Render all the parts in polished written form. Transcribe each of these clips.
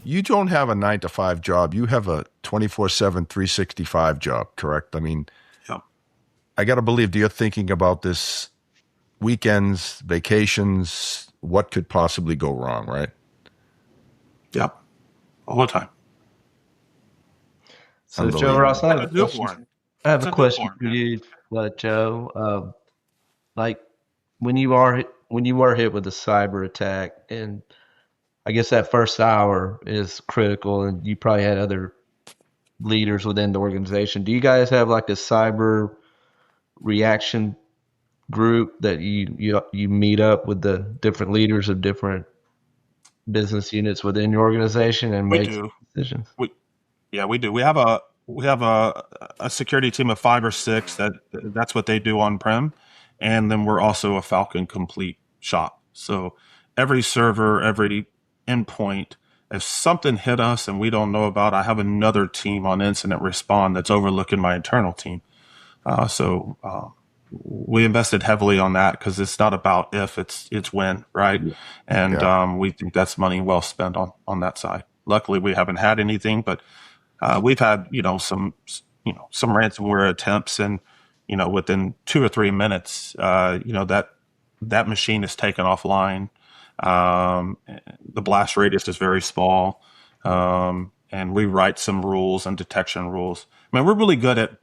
You don't have a 9-to-5 job. You have a 24/7, 365 job, correct? I mean, Yeah. I got to believe you're thinking about this weekends, vacations, what could possibly go wrong, right? Yep. All the time. So, Joe Ross, I have a question for you, Joe. Like when you were hit with a cyber attack, and I guess that first hour is critical, and you probably had other leaders within the organization. Do you guys have like a cyber reaction group that you meet up with the different leaders of different business units within your organization and make decisions? We do. We have a security team of 5 or 6 that's what they do on prem, and then we're also a Falcon complete shop. So every server, every endpoint, if something hit us and we don't know about, I have another team on incident respond that's overlooking my internal team. We invested heavily on that because it's not about if, it's when, right? Yeah. And we think that's money well spent on that side. Luckily, we haven't had anything, but we've had some ransomware attempts, and within 2 or 3 minutes, that machine is taken offline. The blast radius is very small, and we write some rules and detection rules. I mean, we're really good at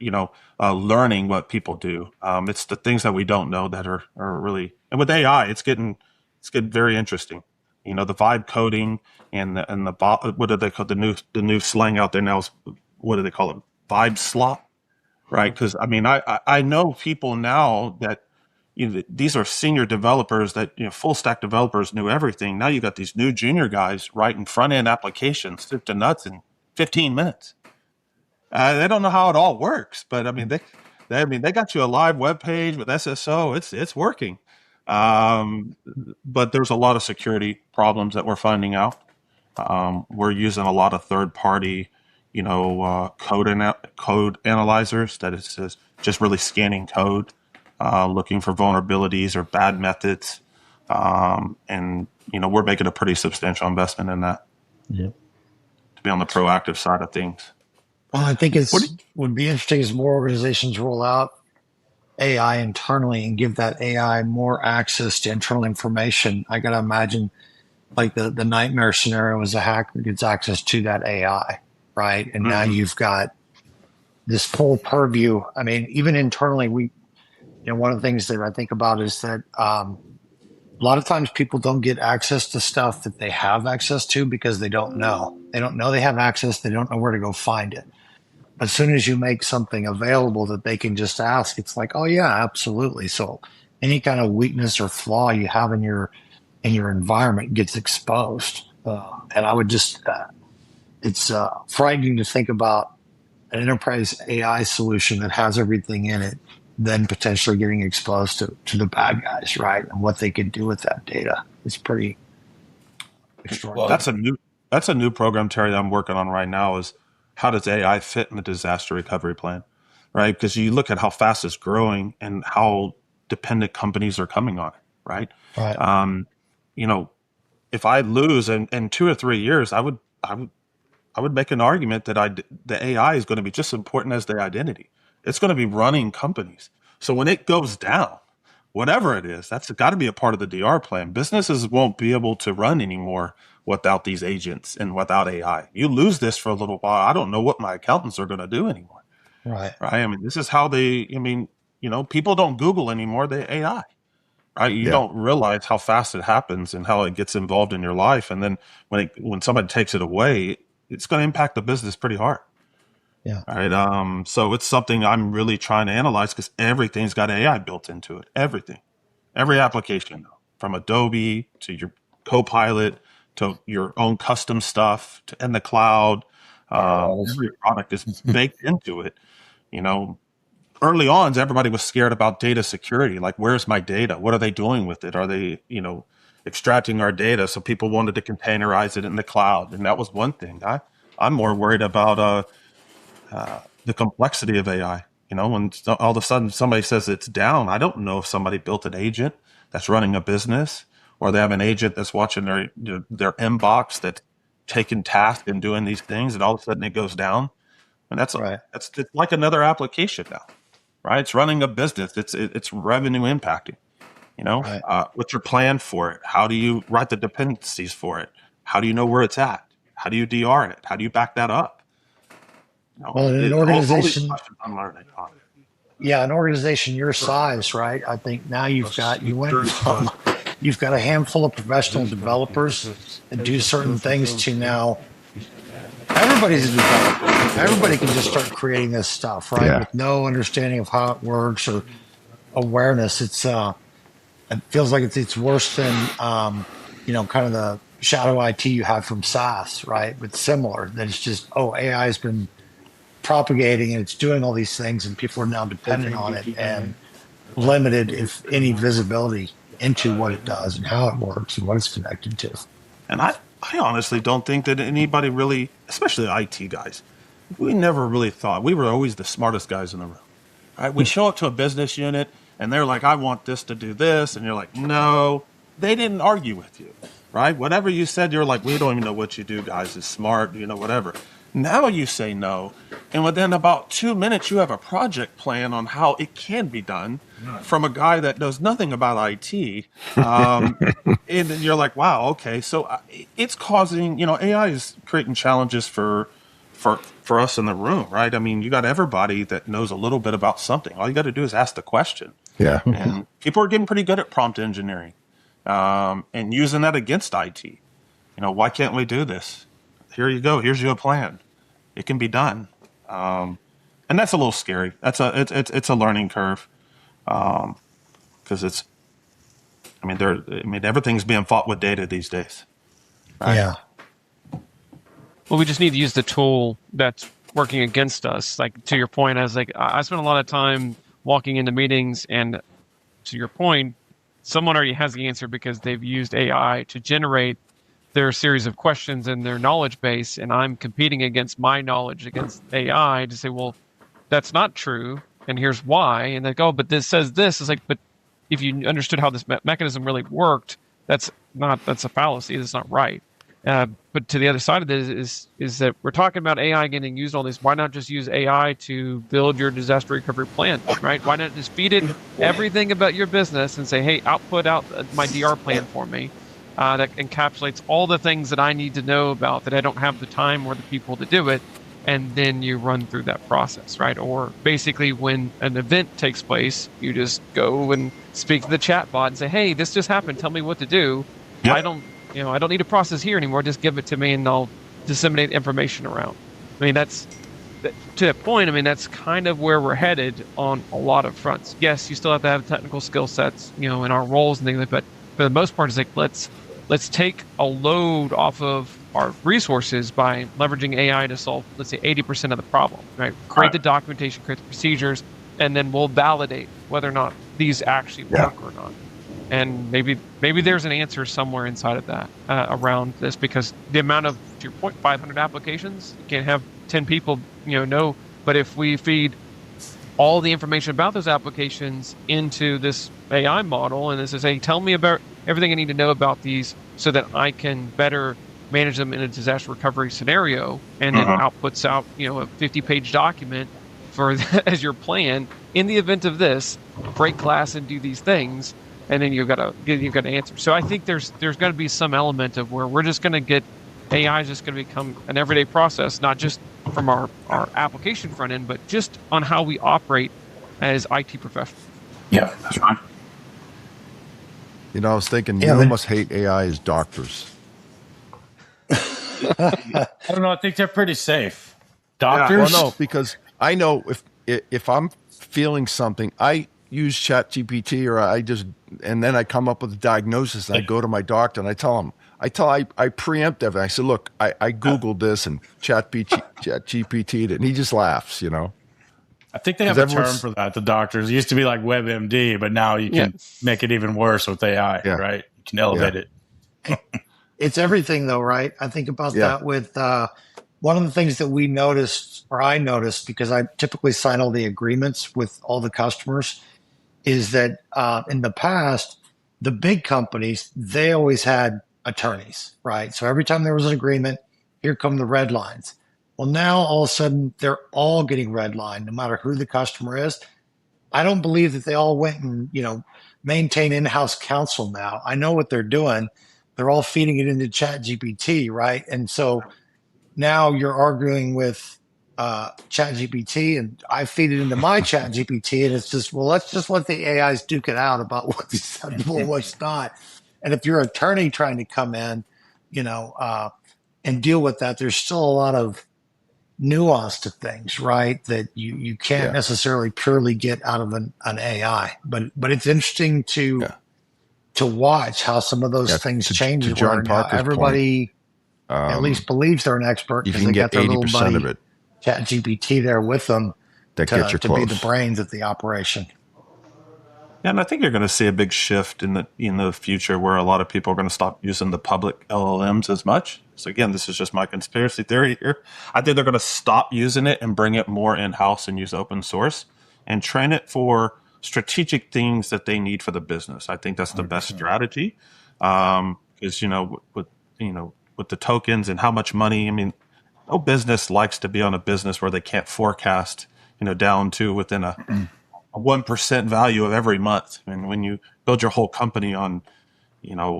learning what people do. It's the things that we don't know that are really, and with AI, it's getting very interesting. The vibe coding and the what do they call the new slang out there now is, what do they call it? Vibe slop, right? Because I mean, I know people now that these are senior developers that full stack developers knew everything. Now you got these new junior guys writing front end applications soup to nuts in 15 minutes. They don't know how it all works, but I mean they got you a live web page with SSO. It's working. But there's a lot of security problems that we're finding out. We're using a lot of third-party, code analyzers that is just really scanning code, looking for vulnerabilities or bad methods, and we're making a pretty substantial investment in that. Yeah, to be on the proactive side of things. Well, I think would be interesting as more organizations roll out AI internally and give that AI more access to internal information. I got to imagine like the nightmare scenario is a hacker gets access to that AI, right? And now you've got this full purview. I mean, even internally, one of the things that I think about is that a lot of times people don't get access to stuff that they have access to because they don't know. They don't know they have access. They don't know where to go find it. But as soon as you make something available that they can just ask, it's like, oh yeah, absolutely. So any kind of weakness or flaw you have in your environment gets exposed. And I would just, it's frightening to think about an enterprise AI solution that has everything in it, then potentially getting exposed to the bad guys, right? And what they could do with that data. It's pretty extraordinary. Well, that's a new program, Terry, that I'm working on right now is how does AI fit in the disaster recovery plan, right? Because you look at how fast it's growing and how dependent companies are coming on it, right? Right. If I lose in 2 or 3 years, I would make an argument that the AI is going to be just as important as the identity. It's going to be running companies. So when it goes down, whatever it is, that's got to be a part of the DR plan. Businesses won't be able to run anymore without these agents and without AI. You lose this for a little while, I don't know what my accountants are going to do anymore. Right. I mean, this is how people don't Google anymore, they AI. Right? You don't realize how fast it happens and how it gets involved in your life. And then when somebody takes it away, it's going to impact the business pretty hard. Yeah. All right. So it's something I'm really trying to analyze because everything's got AI built into it. Everything, every application, from Adobe to your Copilot to your own custom stuff to in the cloud. Every product is baked into it. Early on, everybody was scared about data security. Like, where's my data? What are they doing with it? Are they, extracting our data. So people wanted to containerize it in the cloud. And that was one thing. I'm more worried about the complexity of AI. When all of a sudden somebody says it's down, I don't know if somebody built an agent that's running a business, or they have an agent that's watching their inbox that's taking tasks and doing these things, and all of a sudden it goes down. And that's it's like another application now, right? It's running a business. It's revenue impacting. What's your plan for it? How do you write the dependencies for it? How do you know where it's at? How do you DR it? How do you back that up? Well, in an organization, I'm learning. an organization your size, right? I think now you've got a handful of professional developers that do certain things to now everybody's a developer. Everybody can just start creating this stuff, right? With no understanding of how it works or awareness. It feels like it's worse than kind of the shadow IT you have from SaaS, right? But similar. That it's just AI has been propagating and it's doing all these things, and people are now dependent on it and limited, if any, visibility into what it does and how it works and what it's connected to. And I honestly don't think that anybody really, especially IT guys, we never really thought. We were always the smartest guys in the room. Right? We show up to a business unit and they're like, I want this to do this. And you're like, no, they didn't argue with you, right? Whatever you said, you're like, we don't even know what you do, guys. It's smart, whatever. Now you say no. And within about 2 minutes, you have a project plan on how it can be done from a guy that knows nothing about IT. And then you're like, wow, okay. So it's causing, AI is creating challenges for us in the room, right? I mean, you got everybody that knows a little bit about something. All you got to do is ask the question. Yeah. And people are getting pretty good at prompt engineering and using that against IT. Why can't we do this? Here you go. Here's your plan. It can be done. And that's a little scary. It's a learning curve. Because everything's being fought with data these days. Right? Yeah. Well, we just need to use the tool that's working against us. Like, to your point, I spent a lot of time walking into meetings, and to your point, someone already has the answer because they've used AI to generate their series of questions in their knowledge base, and I'm competing against my knowledge against AI to say, well, that's not true, and here's why. And they go, but this says this. It's like, but if you understood how this mechanism really worked, that's a fallacy. That's not right. But to the other side of this is that we're talking about AI getting used on this. Why not just use AI to build your disaster recovery plan, right? Why not just feed it everything about your business and say, hey, output out my DR plan for me that encapsulates all the things that I need to know about that I don't have the time or the people to do it. And then you run through that process, right? Or basically when an event takes place, you just go and speak to the chat bot and say, hey, this just happened. Tell me what to do. Yep. I don't need to process here anymore. Just give it to me and I'll disseminate information around. To that point, that's kind of where we're headed on a lot of fronts. Yes, you still have to have technical skill sets, in our roles and things like that. But for the most part, it's like, let's take a load off of our resources by leveraging AI to solve, let's say, 80% of the problem, right? Create the documentation, create the procedures, and then we'll validate whether or not these actually work or not. And maybe there's an answer somewhere inside of that around this, because the amount of, to your point, 500 applications, you can't have 10 people, know. But if we feed all the information about those applications into this AI model, and this is saying, tell me about everything I need to know about these so that I can better manage them in a disaster recovery scenario, and then outputs out, a 50-page document for as your plan in the event of this, break glass and do these things. And then you've got to answer. So I think there's going to be some element of where we're just going to get AI is just going to become an everyday process, not just from our application front end, but just on how we operate as IT professionals. Yeah, that's right. I was thinking, you must hate AI as doctors. I don't know. I think they're pretty safe. Doctors? Well, no, because I know if I'm feeling something, I use ChatGPT and then I come up with a diagnosis and I go to my doctor and I tell him, I preempt everything. I said, look, I Googled this and ChatGPT'd it, and he just laughs, I think they have a term for that, the doctors. It used to be like WebMD, but now you can make it even worse with AI, right? You can elevate it. It's everything, though, right? I think about that with one of the things that we noticed, or I noticed, because I typically sign all the agreements with all the customers, is that in the past, the big companies, they always had attorneys, right? So every time there was an agreement, here come the red lines. Well, now all of a sudden, they're all getting red line, no matter who the customer is. I don't believe that they all went and, maintain in-house counsel now. I know what they're doing. They're all feeding it into ChatGPT, right? And so now you're arguing with ChatGPT, and I feed it into my ChatGPT, and it's just, well, let's just let the AIs duke it out about what's acceptable and what's not. And if you're an attorney trying to come in, and deal with that, there's still a lot of nuance to things, right? That you can't necessarily purely get out of an AI. But it's interesting to watch how some of those things change. To John Parker's everybody at least believes they're an expert if because you can they got get their little 80% buddy of it, ChatGPT there with them that gets you to close. be the brains of the operation. Yeah, and I think you're going to see a big shift in the future where a lot of people are going to stop using the public LLMs as much. So again, this is just my conspiracy theory here. I think they're going to stop using it and bring it more in-house and use open source and train it for strategic things that they need for the business. I think that's the 100%. Best strategy. Because with the tokens and how much money, I mean, no business likes to be on a business where they can't forecast, down to within a 1% value of every month. I mean, when you build your whole company on,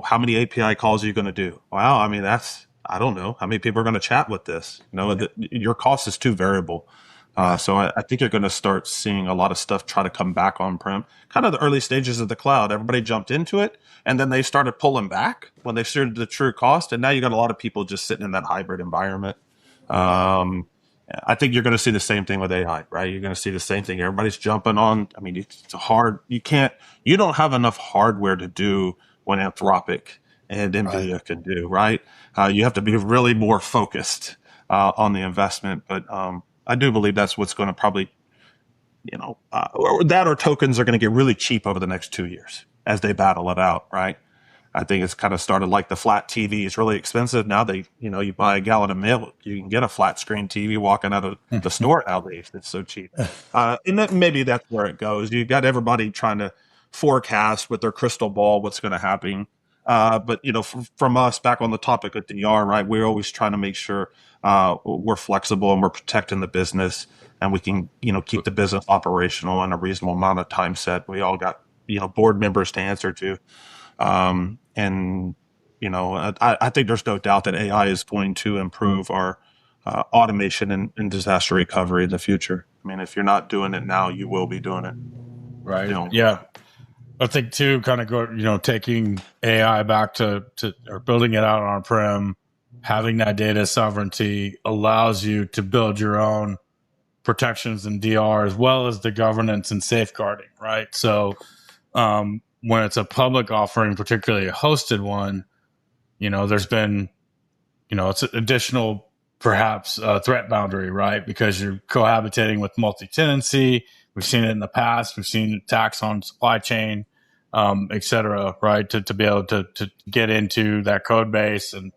how many API calls are you going to do? Well, I mean, I don't know how many people are going to chat with this. Your cost is too variable. So I think you're going to start seeing a lot of stuff try to come back on-prem. Kind of the early stages of the cloud, everybody jumped into it, and then they started pulling back when they started the true cost. And now you got a lot of people just sitting in that hybrid environment. I think you're going to see the same thing with AI, right? You're going to see the same thing. Everybody's jumping on. I mean, it's hard. You don't have enough hardware to do what Anthropic and NVIDIA can do, right? You have to be really more focused on the investment. But I do believe that's what's going to probably, or tokens are going to get really cheap over the next 2 years as they battle it out, right? I think it's kind of started like the flat TV is really expensive. Now you buy a gallon of milk, you can get a flat screen TV walking out of the store nowadays. It's so cheap. And maybe that's where it goes. You got everybody trying to forecast with their crystal ball what's going to happen. But from us back on the topic of DR, right? We're always trying to make sure we're flexible and we're protecting the business, and we can keep the business operational in a reasonable amount of time set. We all got board members to answer to. I think there's no doubt that AI is going to improve our automation and disaster recovery in the future. I mean, if you're not doing it now, you will be doing it. Right. Yeah. I think too, kind of taking AI back to or building it out on-prem, having that data sovereignty allows you to build your own protections in DR as well as the governance and safeguarding, right? So, when it's a public offering, particularly a hosted one, there's been, it's an additional perhaps threat boundary, right? Because you're cohabitating with multi-tenancy. We've seen it in the past. We've seen attacks on supply chain, et cetera, right? To be able to get into that code base and,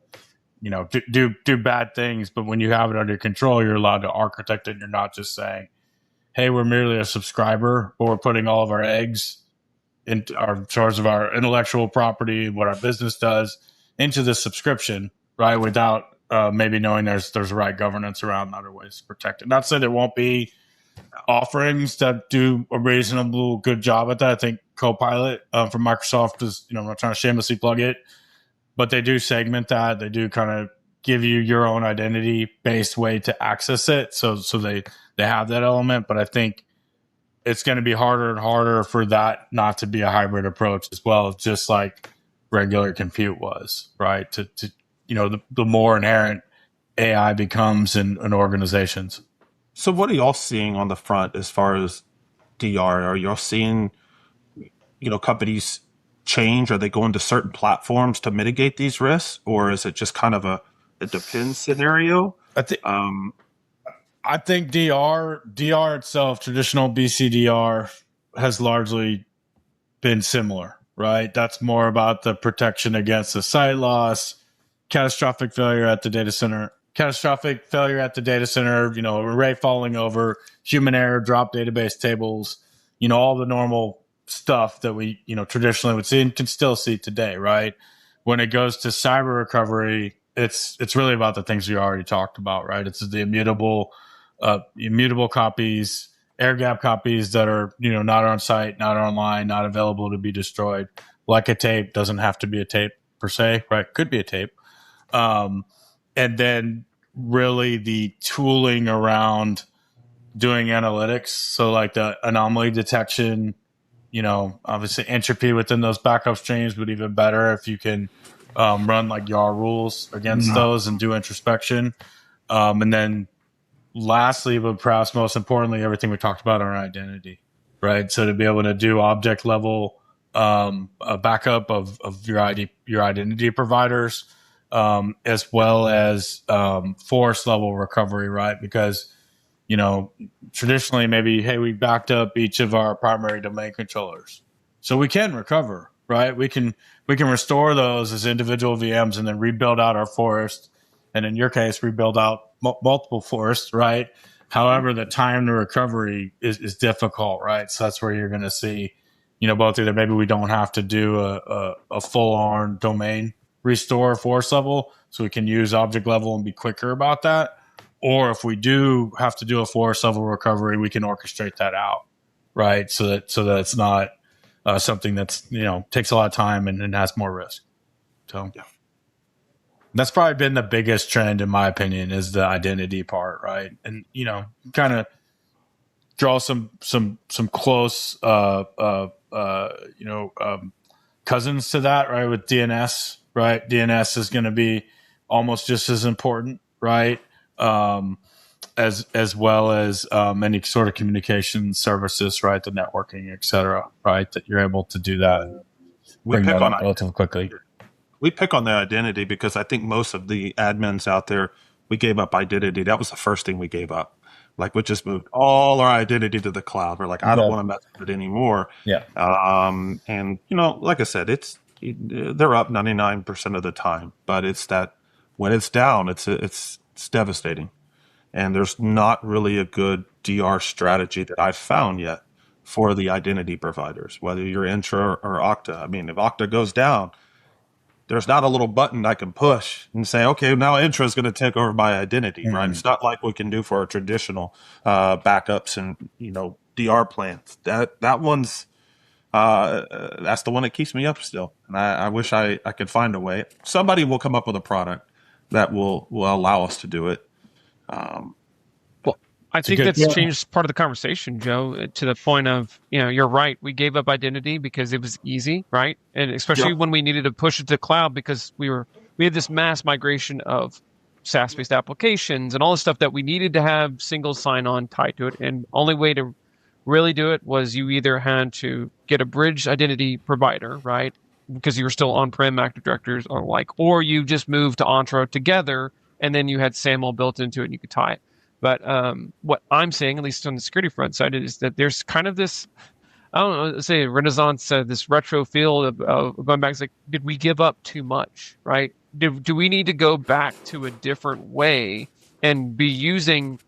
do bad things. But when you have it under control, you're allowed to architect it. You're not just saying, hey, we're merely a subscriber, but we're putting all of our eggs in charge of our intellectual property, what our business does, into the subscription, right? Without maybe knowing there's the right governance around other ways to protect it. Not to say there won't be offerings that do a reasonable good job at that. I think Copilot from Microsoft is, I'm not trying to shamelessly plug it, but they do segment that. They do kind of give you your own identity based way to access it. So they have that element, but I think it's going to be harder and harder for that not to be a hybrid approach as well, just like regular compute was, right? To the more inherent AI becomes in organizations. So what are y'all seeing on the front as far as DR? Are y'all seeing, companies change? Are they going to certain platforms to mitigate these risks? Or is it just kind of a depends scenario? I think DR itself, traditional BCDR, has largely been similar, right? That's more about the protection against the site loss, catastrophic failure at the data center, array falling over, human error, drop database tables, all the normal stuff that we, traditionally would see and can still see today, right? When it goes to cyber recovery, it's really about the things you already talked about, right? It's the immutable copies, air gap copies that are, not on site, not online, not available to be destroyed. Like a tape, doesn't have to be a tape per se, right? Could be a tape. And then really the tooling around doing analytics. So like the anomaly detection, obviously entropy within those backup streams, but even better if you can run like YAR rules against those and do introspection. And then lastly, but perhaps most importantly, everything we talked about on identity, right? So to be able to do object level a backup of your identity providers, as well as force level recovery, right? Because traditionally maybe, hey, we backed up each of our primary domain controllers, so we can recover, right? We can restore those as individual VMs and then rebuild out our forest, and in your case, rebuild out multiple forests, right? However, the time to recovery is difficult, right? So that's where you're going to see, both either maybe we don't have to do a full-on domain restore force level, so we can use object level and be quicker about that. Or if we do have to do a force level recovery, we can orchestrate that out, right? So that it's not something that's, takes a lot of time and has more risk. So yeah. That's probably been the biggest trend, in my opinion, is the identity part, right? And kind of draw some close cousins to that, right? With DNS, right? DNS is going to be almost just as important, right? As well as any sort of communication services, right? The networking, et cetera, right? That you're able to do that. Bring that up relatively quickly. We pick on the identity because I think most of the admins out there, we gave up identity. That was the first thing we gave up. Like, we just moved all our identity to the cloud. We're like, I don't want to mess with it anymore. Yeah. And like I said, they're up 99% of the time, but it's that when it's down, it's devastating. And there's not really a good DR strategy that I've found yet for the identity providers, whether you're Intra or Okta. I mean, if Okta goes down, there's not a little button I can push and say, okay, now Intra is going to take over my identity, right? It's not like we can do for our traditional backups and, DR plans. That one's, that's the one that keeps me up still. And I wish I could find a way. Somebody will come up with a product that will allow us to do it. I think that's changed part of the conversation, Joe, to the point of, you're right. We gave up identity because it was easy, right? And especially when we needed to push it to the cloud because we had this mass migration of SaaS-based applications and all the stuff that we needed to have single sign-on tied to it. And only way to really do it was you either had to get a bridge identity provider, right? Because you were still on-prem Active Directories or you just moved to Entra together and then you had SAML built into it and you could tie it. But what I'm saying, at least on the security front side, is that there's kind of this, I don't know, let's say Renaissance, this retro feel of going back. It's like, did we give up too much, right? Do we need to go back to a different way and be using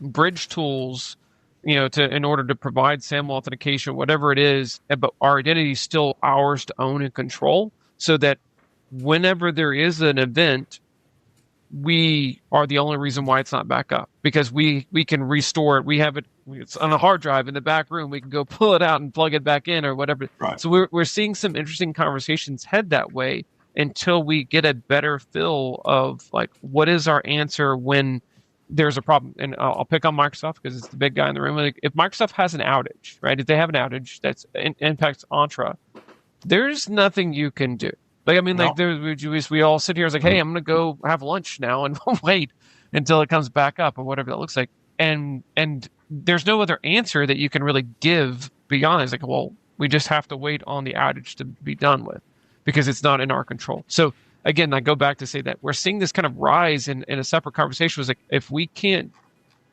bridge tools, in order to provide SAML authentication, whatever it is, but our identity is still ours to own and control, so that whenever there is an event, we are the only reason why it's not back up, because we can restore it. We have it's on a hard drive in the back room. We can go pull it out and plug it back in or whatever. Right. So we're seeing some interesting conversations head that way until we get a better feel of like, what is our answer when there's a problem? And I'll pick on Microsoft because it's the big guy in the room. Like, if Microsoft has an outage, right? If they have an outage that impacts Entra, there's nothing you can do. Like, I mean, no. We all sit here as like, hey, I'm going to go have lunch now and wait until it comes back up or whatever that looks like. And there's no other answer that you can really give beyond. It's like, well, we just have to wait on the outage to be done with because it's not in our control. So again, I go back to say that we're seeing this kind of rise in a separate conversation. Was like, if we can't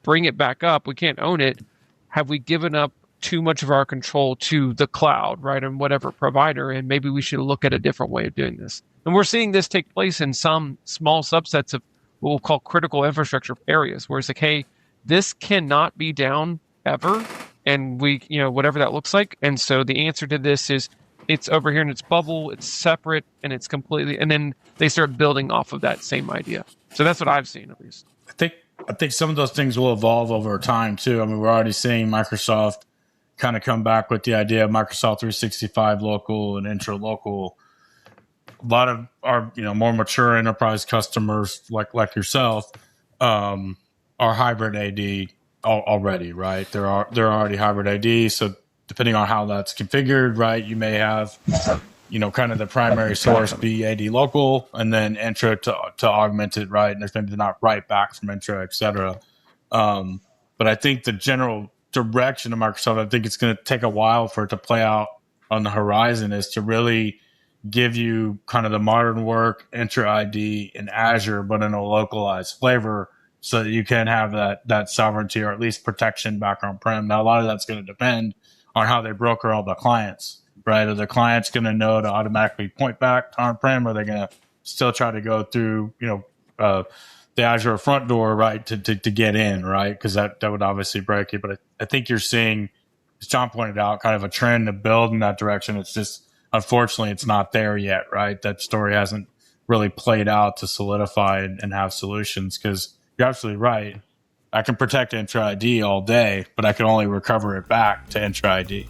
bring it back up, we can't own it. Have we given up too much of our control to the cloud, right, and whatever provider, and maybe we should look at a different way of doing this. And we're seeing this take place in some small subsets of what we'll call critical infrastructure areas, where it's like, hey, this cannot be down ever, and we, whatever that looks like. And so the answer to this is it's over here in its bubble, it's separate, and it's completely, and then they start building off of that same idea. So that's what I've seen, at least. I think some of those things will evolve over time too. I mean, we're already seeing Microsoft kind of come back with the idea of Microsoft 365 local and intra-local. A lot of our, more mature enterprise customers like yourself are hybrid AD already, right? They're already hybrid AD. So depending on how that's configured, right, you may have, kind of the primary source be AD local and then intra to augment it, right? And there's maybe not write back from intra, et cetera. But I think the general direction of Microsoft, I think it's going to take a while for it to play out on the horizon, is to really give you kind of the modern work intra ID in Azure, but in a localized flavor, so that you can have that sovereignty or at least protection back on prem. Now, a lot of that's going to depend on how they broker all the clients, right? Are the clients going to know to automatically point back to on-prem, or are they going to still try to go through, the Azure front door, right, to get in, right? Because that would obviously break it. But I think you're seeing, as John pointed out, kind of a trend to build in that direction. It's just, unfortunately, it's not there yet, right? That story hasn't really played out to solidify and have solutions, because you're absolutely right. I can protect intra ID all day, but I can only recover it back to intra ID.